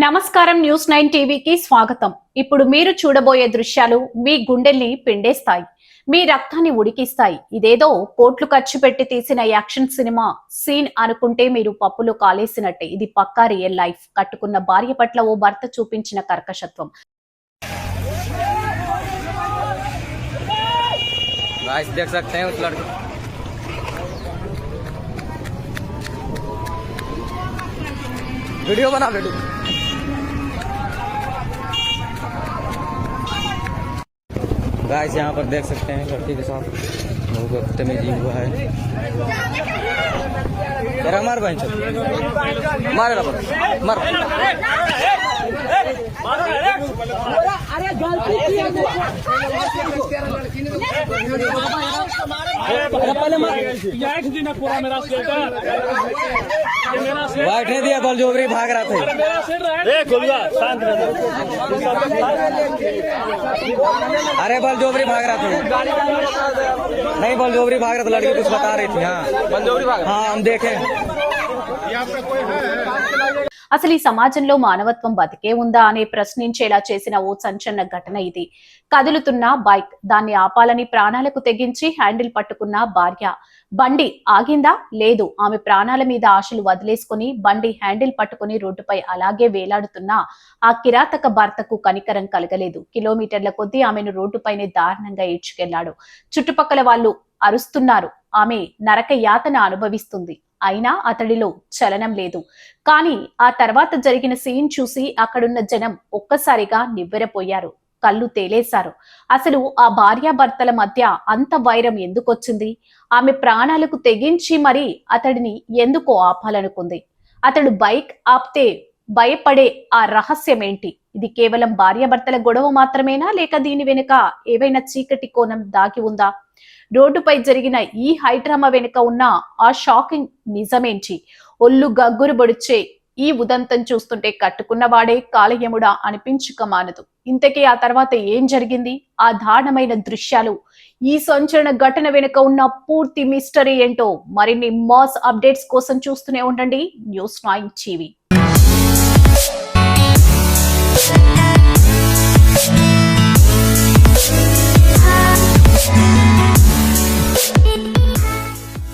నమస్కారం న్యూస్ 9 టీవీకి స్వాగతం. ఇప్పుడు మీరు చూడబోయే దృశ్యాలు మీ గుండెల్ని పిండేస్తాయి, మీ రక్తాన్ని ఉడికిస్తాయి. ఇదేదో కోట్లు ఖర్చు పెట్టి తీసిన యాక్షన్ సినిమా సీన్ అనుకుంటే మీరు పప్పులో కాలేసినట్టే. ఇది పక్కా రియల్ లైఫ్. కట్టుకున్న భార్య పట్ల ఓ భర్త చూపించిన కర్కశత్వం. देख सकते हैं उस लड़के वीडियो बना वीडियो गाइस यहाँ पर देख सकते हैं लड़की के साथ बहुत बदतमीजी हुआ है। तेरा मार भाई मार मार अरे गलती बैठने दिया बल जोबरी भाग रहा था। अरे बल जोबरी भाग रहा था, नहीं बल जोबरी भाग रहा था, लड़की कुछ बता रही थी। हाँ बल जोबरी भाग रहा, हाँ हम देखें। అసలు ఈ సమాజంలో మానవత్వం బతికే ఉందా అనే ప్రశ్నించేలా చేసిన ఓ సంచలన ఘటన ఇది. కదులుతున్న బైక్, దాన్ని ఆపాలని ప్రాణాలకు తెగించి హ్యాండిల్ పట్టుకున్న భార్య. బండి ఆగిందా? లేదు. ఆమె ప్రాణాల మీద ఆశలు వదిలేసుకుని బండి హ్యాండిల్ పట్టుకుని రోడ్డుపై అలాగే వేలాడుతున్న ఆ కిరాతక భర్తకు కనికరం కలగలేదు. కిలోమీటర్ల కొద్దీ ఆమెను రోడ్డుపైనే దారుణంగా ఈడ్చుకెళ్లాడు. చుట్టుపక్కల వాళ్ళు అరుస్తున్నారు, ఆమె నరక యాతన అనుభవిస్తుంది. అయినా అతడిలో చలనం లేదు. కానీ ఆ తర్వాత జరిగిన సీన్ చూసి అక్కడున్న జనం ఒక్కసారిగా నివ్వెరపోయారు, కళ్ళు తేలేశారు. అసలు ఆ భార్యాభర్తల మధ్య అంత వైరం ఎందుకొచ్చింది? ఆమె ప్రాణాలకు తెగించి మరి అతడిని ఎందుకు ఆపాలనుకుంది? అతడు బైక్ ఆపితే భయపడే ఆ రహస్యం ఏంటి? ఇది కేవలం భార్యాభర్తల గొడవ మాత్రమేనా, లేక దీని వెనుక ఏవైనా చీకటి కోణం దాగి ఉందా? రోడ్డుపై జరిగిన ఈ హైడ్రామా వెనుక ఉన్న ఆ షాకింగ్ నిజమేంటి? ఒళ్ళు గగ్గురు బొడిచే ఈ ఉదంతం చూస్తుంటే కట్టుకున్నవాడే కాలయముడా అనిపించుక మానదు. ఇంతకీ ఆ తర్వాత ఏం జరిగింది? ఆ దారుణమైన దృశ్యాలు, ఈ సంచలన ఘటన వెనుక ఉన్న పూర్తి మిస్టరీ ఏంటో మరిన్ని మాస్ అప్డేట్స్ కోసం చూస్తూనే ఉండండి న్యూస్ 9 టీవీ.